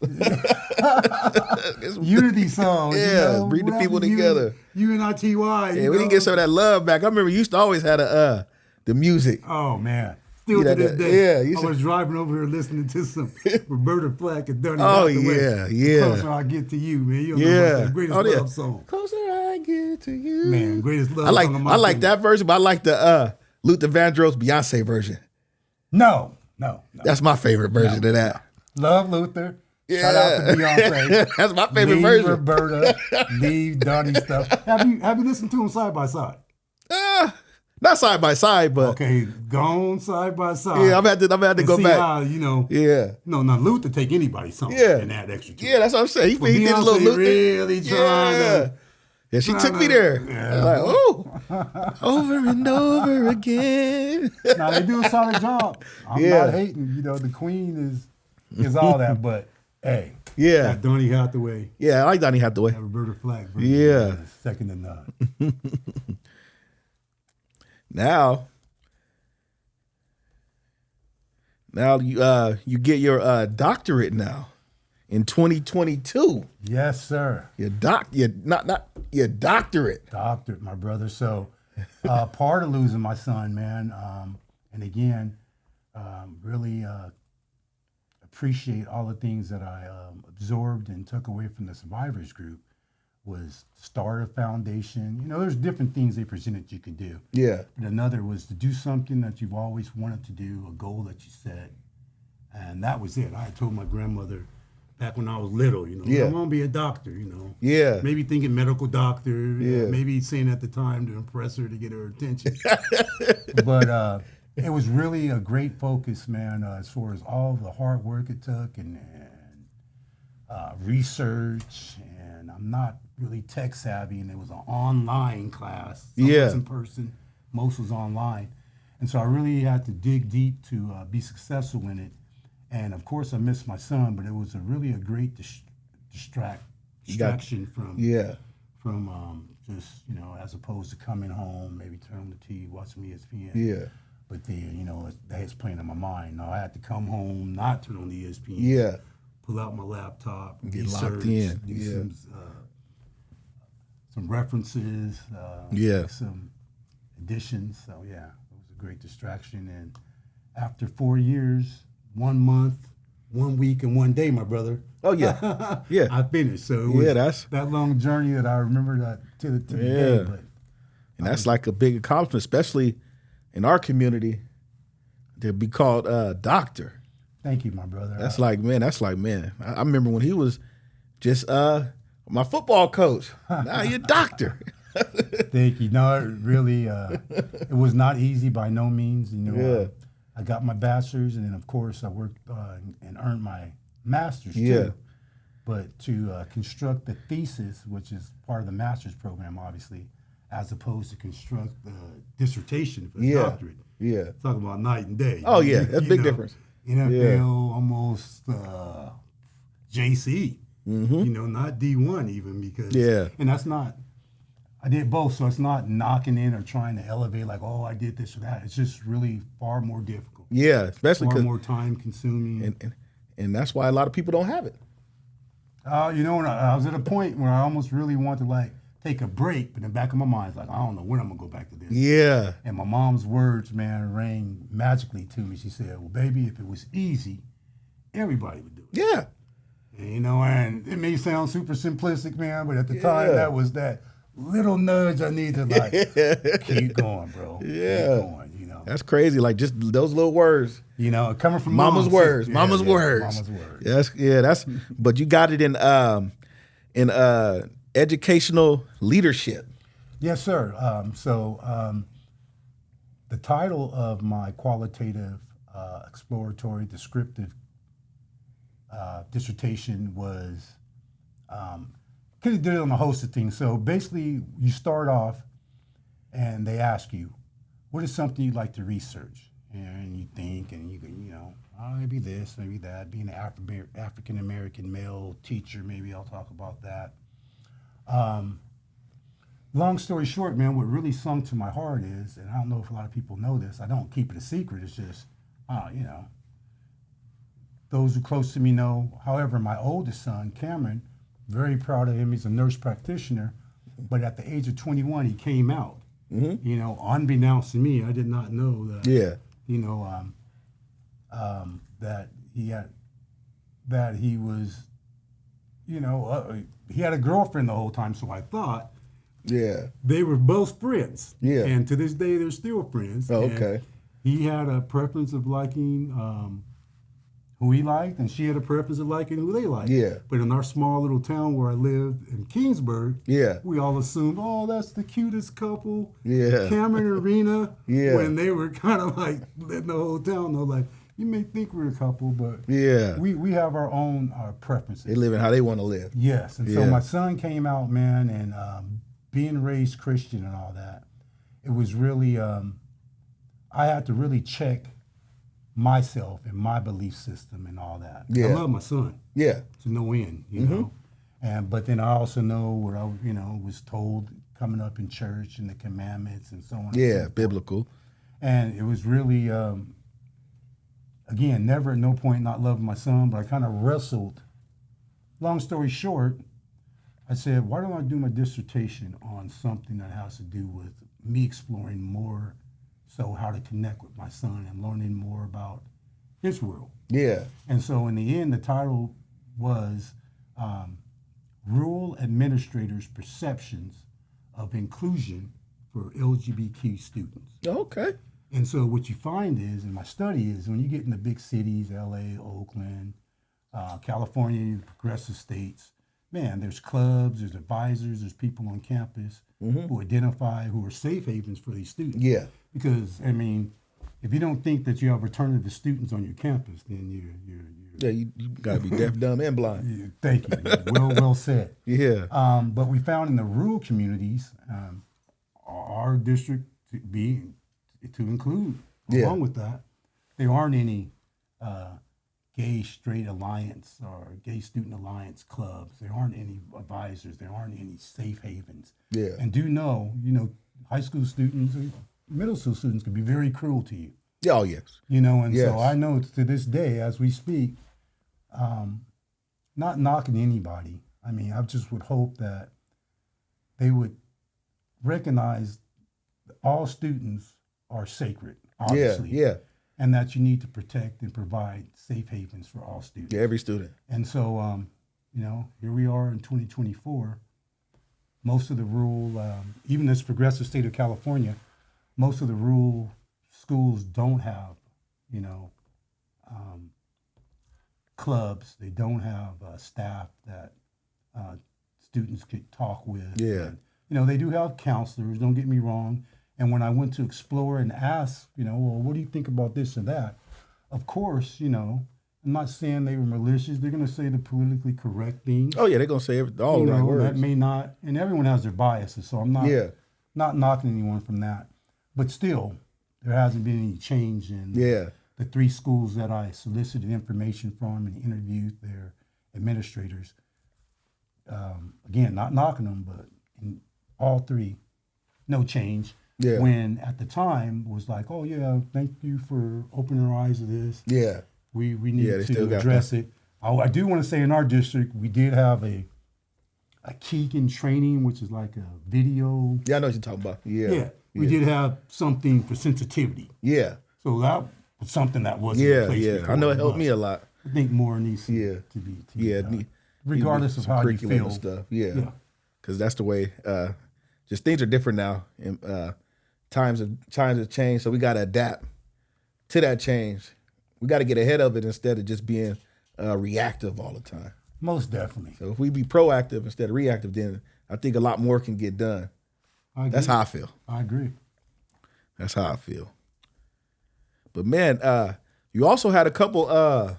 Unity songs. Yeah, bring the people together. UNITY. Yeah, we didn't get some of that love back. I remember you used to always have the music. Oh, man. Still to this day. Yeah, I was driving over here listening to some Roberta Flack and Donny Oh, Hathaway. yeah. The Closer I Get to You, man. You know the greatest love song. Closer I get to you. Man, greatest love song. I like that version, but I like the Luther Vandross Beyonce version. No. That's my favorite version of that. Love Luther. Yeah. Shout out to Beyonce. That's my favorite version. Roberta. Leave Donny stuff. Have you listened to them side by side? Not side by side, but okay, gone side by side. Yeah, I've had to go see back. How, Yeah. No, Luther take anybody's song and add extra to it. Yeah, that's what I'm saying. He did a little Luther. Really trying to. Yeah, she took me there. Yeah. Like, over and over again. Now they do a solid job. I'm not hating. The Queen is all that, but hey, that Donny Hathaway. Yeah, I like Donny Hathaway. That Roberta Flack. Yeah, second to none. Now you get your doctorate now in 2022. Yes, sir. Your doctorate. Doctorate, my brother. So part of losing my son, man, and again, really appreciate all the things that I absorbed and took away from the survivors group. Was start a foundation. There's different things they presented you could do. Yeah. And another was to do something that you've always wanted to do, a goal that you set. And that was it. I told my grandmother back when I was little, I want to be a doctor, Yeah. Maybe thinking medical doctor. Yeah. Maybe saying at the time to impress her to get her attention. But it was really a great focus, man, as far as all the hard work it took and research. And I'm not really tech savvy, and it was an online class. Some was in person, most was online. And so I really had to dig deep to be successful in it. And of course I missed my son, but it was really a great distraction from just, as opposed to coming home, maybe turn on the TV, watch some ESPN. Yeah. But then, that's playing in my mind. No, I had to come home, not turn on the ESPN. Yeah. Pull out my laptop, get research, locked in. Do some references, some additions. So it was a great distraction. And after 4 years, 1 month, 1 week, and 1 day, my brother. Oh yeah, yeah. I finished. So it was that's that long journey that I remember that to the day. But that's like a big accomplishment, especially in our community. To be called doctor. Thank you, my brother. That's like man. I remember when he was just my football coach. Now you're a doctor. Thank you. No, it really, it was not easy by no means. I got my bachelor's, and then of course I worked and earned my master's too. But to construct the thesis, which is part of the master's program, obviously, as opposed to construct the dissertation for the doctorate. Yeah. Talking about night and day. Oh yeah, that's a big difference. NFL, almost JC. Not D1 even because. And that's not. I did both, so it's not knocking in or trying to elevate like, oh, I did this or that. It's just really far more difficult. Yeah, especially far more time consuming. And that's why a lot of people don't have it. When I was at a point where I almost really wanted to take a break, but in the back of my mind, it's like, I don't know when I'm gonna go back to this. Yeah. And my mom's words, man, rang magically to me. She said, well, baby, if it was easy, everybody would do it. Yeah. And, and it may sound super simplistic, man, but at the time, that was that little nudge I need to keep going, bro. Yeah. Keep going, That's crazy. Like just those little words. Coming from mama's words. Yeah, mama's words. Mama's words. That's but you got it in educational leadership. Yes, sir. The title of my qualitative exploratory, descriptive dissertation was, because he did it on a host of things. So basically, you start off and they ask you, what is something you'd like to research? And you think, and maybe this, maybe that. Being an African-American male teacher, maybe I'll talk about that. Long story short, man, what really sung to my heart is, and I don't know if a lot of people know this, I don't keep it a secret, it's just, those who close to me know. However, my oldest son, Cameron, very proud of him, he's a nurse practitioner, but at the age of 21, he came out. Unbeknownst to me, I did not know that. Yeah. That he was, he had a girlfriend the whole time. So I thought, they were both friends. Yeah. And to this day, they're still friends. Oh, And okay. he had a preference of liking who he liked, and she had a preference of liking who they liked. Yeah. But in our small little town where I lived in Kingsburg, we all assumed, oh, that's the cutest couple. Yeah. Cameron and Rena. Yeah. When they were kind of like letting the whole town know, like, you may think we're a couple, but we have our own preferences. They living how they want to live. Yes. And so my son came out, man, and being raised Christian and all that, it was really, I had to really check myself and my belief system and all that. Yeah. I love my son. Yeah. To no end, you know. But then I also know what I, was told coming up in church and the commandments and so on. Yeah, and so forth. biblical. And it was really, again, never at no point not loving my son, but I kind of wrestled. Long story short, I said, why don't I do my dissertation on something that has to do with me exploring more so how to connect with my son and learning more about his world. Yeah. And so in the end, the title was Rural Administrators' Perceptions of Inclusion for LGBTQ Students. Okay. And so what you find is, in my study, is when you get in the big cities, LA, Oakland, California, progressive states, man, there's clubs, there's advisors, there's people on campus who identify, who are safe havens for these students. Yeah. Because, I mean, if you don't think that you have alternative students on your campus, then you're you got to be deaf, dumb, and blind. thank you. Well said. Yeah. But we found in the rural communities, our district to include, along with that, there aren't any gay straight alliance or gay student alliance clubs. There aren't any advisors. There aren't any safe havens. Yeah. And high school students, middle school students can be very cruel to you. Oh, yes. So I know to this day, as we speak, not knocking anybody. I mean, I just would hope that they would recognize that all students are sacred, obviously. Yeah. And that you need to protect and provide safe havens for all students. Yeah, every student. And so, here we are in 2024. Most of the rural, even this progressive state of California, most of the rural schools don't have, clubs. They don't have staff that students could talk with. Yeah. And, they do have counselors, don't get me wrong. And when I went to explore and ask, well, what do you think about this or that? Of course, I'm not saying they were malicious. They're going to say the politically correct things. Oh, yeah, they're going to say all the right words. That may not, and everyone has their biases, so I'm not knocking anyone from that. But still, there hasn't been any change in the 3 schools that I solicited information from and interviewed their administrators. Again, not knocking them, but in all 3, no change. Yeah. When at the time was like, oh yeah, thank you for opening our eyes to this. Yeah. We need to address it. I do want to say in our district, we did have a Keegan training, which is like a video. Yeah, I know what you're talking about. Yeah. We did have something for sensitivity. Yeah. So that was something that wasn't in place before. I know it helped me a lot. I think more needs to be done. Regardless of how you feel. And stuff. Yeah. Because that's the way, just things are different now. And times have changed, so we got to adapt to that change. We got to get ahead of it instead of just being reactive all the time. Most definitely. So if we be proactive instead of reactive, then I think a lot more can get done. That's how I feel. I agree. That's how I feel. But man, You also had a couple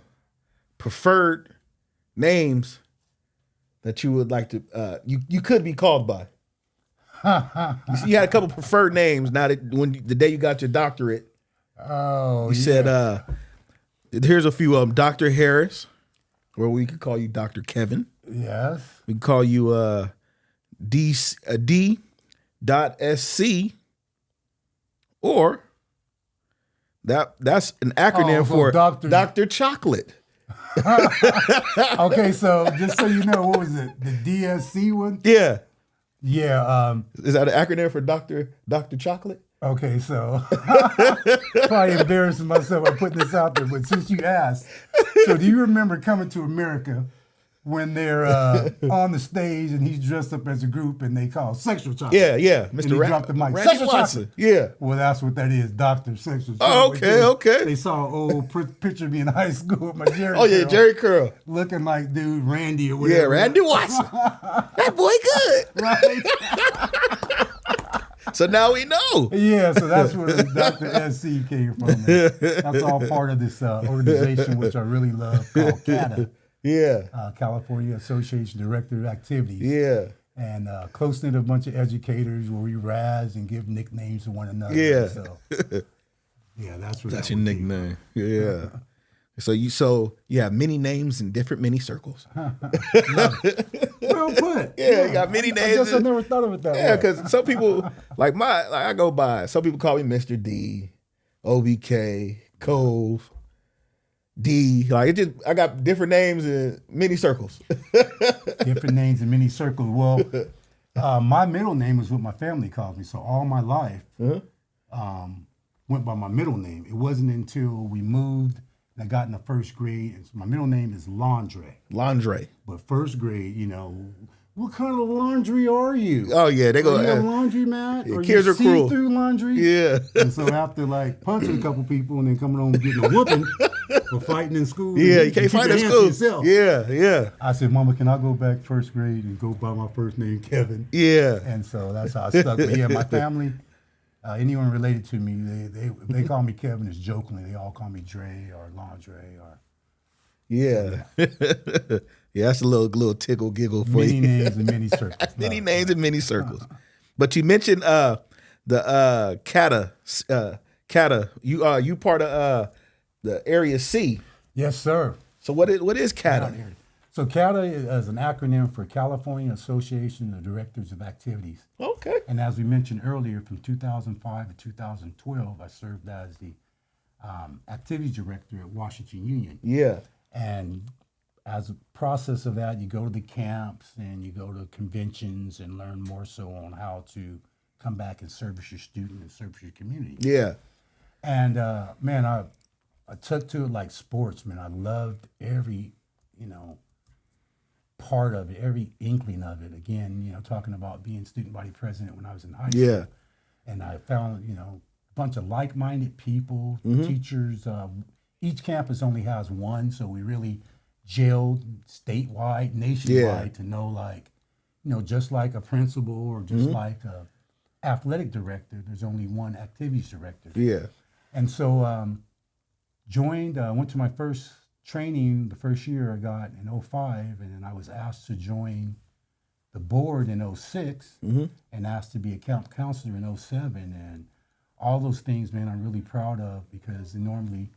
preferred names that you would like to you could be called by. You see, you had a couple preferred names. Now that the day you got your doctorate, you said here's a few of them: Dr. Harris, or we could call you Dr. Kevin. Yes. We can call you D.SC, or that's an acronym for Dr. Chocolate. Okay, so just so you know, what was it? The DSC one? Yeah. Yeah. Is that an acronym for Dr. Chocolate? Okay, so probably embarrassing myself by putting this out there, but since you asked, so do you remember Coming to America when they're on the stage and he's dressed up as a group and they call Sexual Chocolate? Yeah. Mr. And he dropped the mic. Randy Sexual Watson. Chocolate. Yeah. Well, that's what that is, Dr. Sexual Oh, Chocolate. okay. They saw an old picture of me in high school with my Jerry Oh, yeah, curl, Jerry curl. looking like dude Randy or whatever. Yeah, Randy Watson. That boy good. Right? So now we know. Yeah, so that's where Dr. SC came from. And that's all part of this organization, which I really love, called CATA. Yeah. California Association Director of Activities. Yeah. And close-knit a bunch of educators where we razz and give nicknames to one another. Yeah. So, yeah, that's what That's your nickname. Yeah. So you have many names in different mini circles. Well put. Yeah, you got many names. I guess I never thought of it that way. Yeah, because some people I go by. Some people call me Mr. D, OBK, Cove, D. I got different names in many circles. Different names in many circles. Well, my middle name is what my family called me. So all my life went by my middle name. It wasn't until we moved and I got in the first grade. And so my middle name is Landre. But first grade, what kind of laundry are you? Oh yeah, they go. Are you a laundromat? Yeah, or kids you are cruel. See-through laundry? Yeah. And so after punching a couple people and then coming home and getting a whooping for fighting in school. Yeah, you can't fight in school. Yourself. Yeah. I said, Mama, can I go back first grade and go by my first name, Kevin? Yeah. And so that's how I stuck. But yeah, my family, anyone related to me, they call me Kevin as jokingly. They all call me Dre or Landre or. Yeah. Yeah, that's a little tickle giggle for many you. Many names and many circles. Many names and many circles. But you mentioned the CATA. You part of the Area C. Yes, sir. So what is CATA? So CATA is an acronym for California Association of Directors of Activities. Okay. And as we mentioned earlier, from 2005 to 2012, I served as the activities director at Washington Union. Yeah. And as a process of that, you go to the camps and you go to conventions and learn more so on how to come back and service your student and service your community. Yeah. And man, I took to it like sports, man. I loved every, part of it, every inkling of it. Again, talking about being student body president when I was in high school. Yeah. And I found, a bunch of like-minded people, teachers. Each campus only has one, so we really gelled statewide, nationwide to know, just like a principal or just like a athletic director, there's only one activities director. Yeah. And so went to my first training the first year I got in 2005, and then I was asked to join the board in 2006 and asked to be a camp counselor in 2007. And all those things, man, I'm really proud of because they normally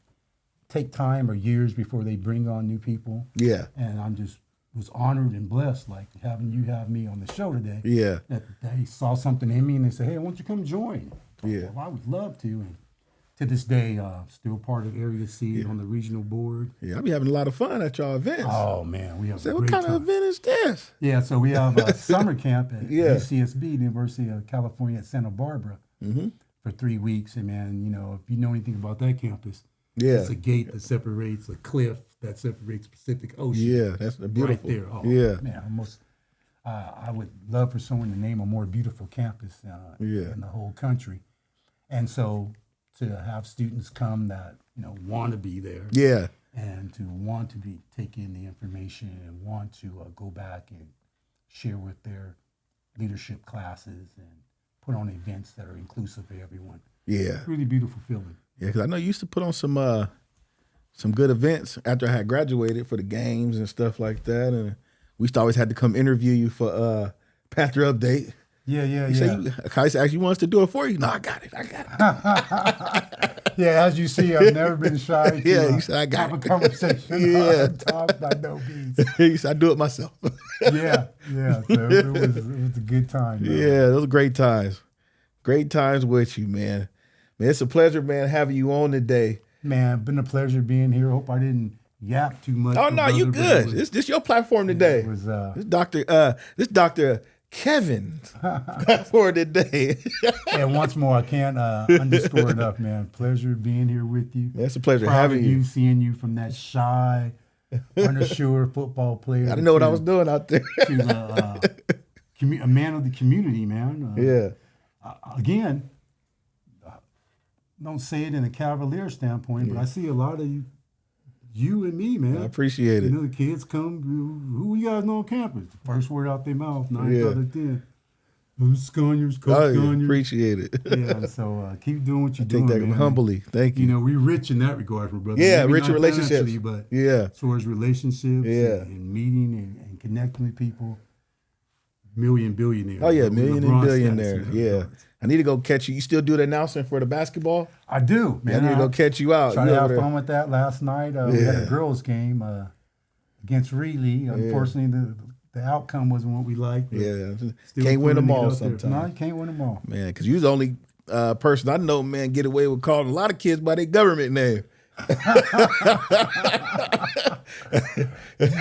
take time or years before they bring on new people. Yeah. And I'm just was honored and blessed, like having you have me on the show today. Yeah. That they saw something in me and they said, hey, why don't you come join? Yeah. Well, I would love to. And to this day, still part of Area C on the regional board. Yeah, I be having a lot of fun at y'all events. Oh, man, we have a What great kind time. of event is this? Yeah, so we have a summer camp at Yeah. UCSB, the University of California at Santa Barbara, for 3 weeks. And man, if you know anything about that campus, Yeah. it's a gate that separates a cliff that separates Pacific Ocean. Yeah, that's beautiful. Right there. Oh, Yeah. man, almost. I would love for someone to name a more beautiful campus in the whole country. And so to have students come that want to be there. Yeah. And to want to take in the information and want to go back and share with their leadership classes and put on events that are inclusive for everyone. Yeah. Really beautiful feeling. Yeah, because I know you used to put on some some good events after I had graduated for the games and stuff like that. And we used to always had to come interview you for Panther Update. Yeah. Kais actually wants to do it for you. No, I got it. Yeah, as you see, I've never been shy to You said, I got have it. a conversation. Yeah. Talk by no means. He said, I do it myself. Yeah. So it was a good time. Man. Yeah, those were great times. Great times with you, man. Man, it's a pleasure, man, having you on today. Man, been a pleasure being here. Hope I didn't yap too much. Oh, no, you good. This your platform today. It was, This Dr. Kevin for today. And once more, I can't underscore enough, man. Pleasure being here with you. It's a pleasure Proud having of you. Seeing you from that shy, unsure football player. I didn't know what I was doing out there. To a man of the community, man. Again, don't say it in a cavalier standpoint, but I see a lot of you and me, man. I appreciate it. You know, the kids come, who you guys know on campus? The first word out their mouth, 9 out of 10. Who's Sconiers, Coach Sconiers. Appreciate it. Yeah, so keep doing what you're doing, Take that man. humbly. Thank you. You know, we rich in that regard, my brother. Yeah, Maybe rich in not relationships. financially, But Yeah. as far as relationships Yeah. and meeting and connecting with people, billionaires. Oh, yeah, million and LeBron billionaires. status, Yeah. I need to go catch you. You still do the announcing for the basketball? I do, man. I need to go catch you out. Try You to have over there. fun with that last night. We had a girls' game against Reilly. Unfortunately, the outcome wasn't what we liked. Yeah. Still Can't win them putting it all up there. sometimes. No, you can't win them all. Man, because you was the only person I know, man, get away with calling a lot of kids by their government name.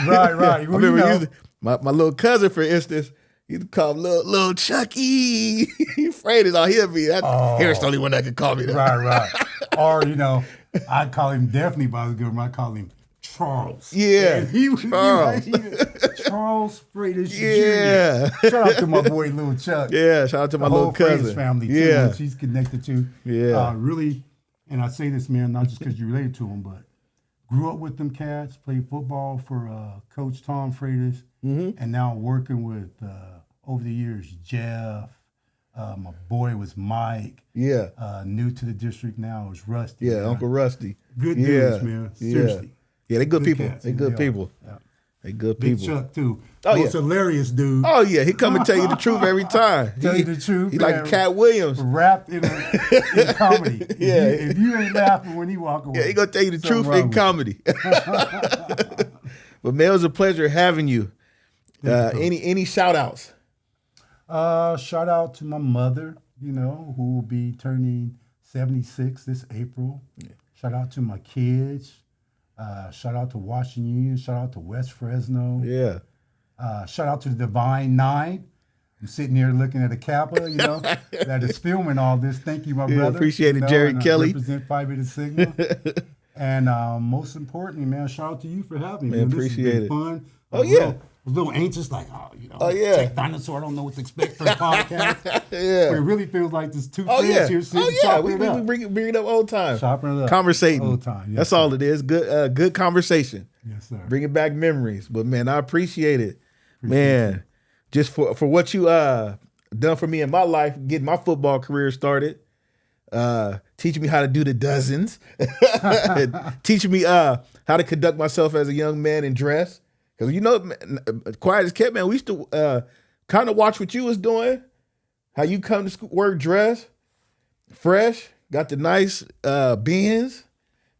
Right. I remember my little cousin, for instance, he'd call him little Chucky. Afraid is all he'll be. Harris the only one that could call me that. Right. Or, I'd call him definitely by the government. I'd call him Charles. Yeah, And he was Charles. Charles Freitas Yeah. Jr. Shout out to my boy, Little Chuck. Yeah, shout out to my The whole little cousin. Freitas family, too. Yeah. Which he's connected to. Yeah. Really, and I say this, man, not just because you're related to him, but grew up with them cats, played football for Coach Tom Freitas, and now working with, over the years, Jeff. My boy was Mike. Yeah. New to the district now is Rusty. Yeah, man. Uncle Rusty. Good Yeah. dudes, man. Seriously. Yeah, they good people. cats, They man. good They are. people. Yeah. They good Big people. Chuck, too. Oh, Most yeah. hilarious dude. Oh, yeah, he come and tell you the truth every time. Tell you the truth, He like man. Cat Williams. Wrapped in comedy. Yeah. If you ain't laughing when he walk away. Yeah, he gonna tell you the something truth wrong in with comedy. But man, it was a pleasure having you. Any shout outs? Shout out to my mother, who will be turning 76 this April. Yeah. Shout out to my kids. Shout out to Washington Union. Shout out to West Fresno. Yeah. Shout out to the Divine Nine. I'm sitting here looking at a Kappa, that is filming all this. Thank you, my brother. Appreciate it, Jerry and Kelly. I represent Phi Beta Sigma. And most importantly, man, shout out to you for having me. Man, This has appreciate been it. fun. Oh, yeah. I was a little anxious, like, yeah. dinosaur, I don't know what to expect for the podcast. Yeah. But it really feels like there's two Oh friends yeah. here sitting We chopping it up. bring it up old time. Chopping it up. Conversating. Old time. Yes, That's sir. all it is. Good conversation. Yes, sir. Bringing back memories. But man, I appreciate it. Man, just for what you done for me in my life, getting my football career started. Teaching me how to do the dozens. Teaching me how to conduct myself as a young man and dress. Because quiet as kept, man, we used to kind of watch what you was doing. How you come to work dressed, fresh, got the nice Benz.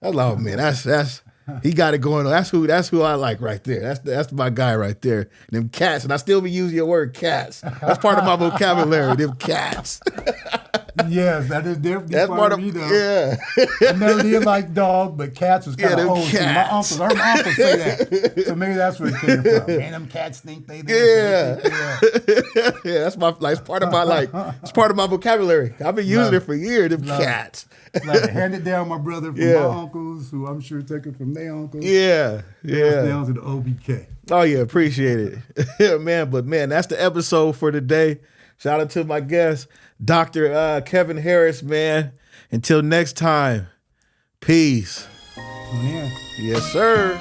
I love, man. That's he got it going on. That's who I like right there. That's my guy right there. Them cats, and I still be using your word cats. That's part of my vocabulary. Them cats. Yes, that is definitely That's part of me, though. Yeah. I never did like dog, but cats was kind of them old. See, my cats. uncles, our uncles say that. So maybe that's where it came from. Man, them cats think they Yeah. this. Yeah, that's it's part of my it's part of my vocabulary. I've been using it for years. Them cats. Like hand it down, my brother, from Yeah. my uncles, who I'm sure took it from their uncles. Yeah, yeah. Down to the OBK. Oh yeah, appreciate it. Yeah, man, but man, that's the episode for today. Shout out to my guest, Dr. Kevin Harris, man. Until next time, peace. Yeah. Yes, sir.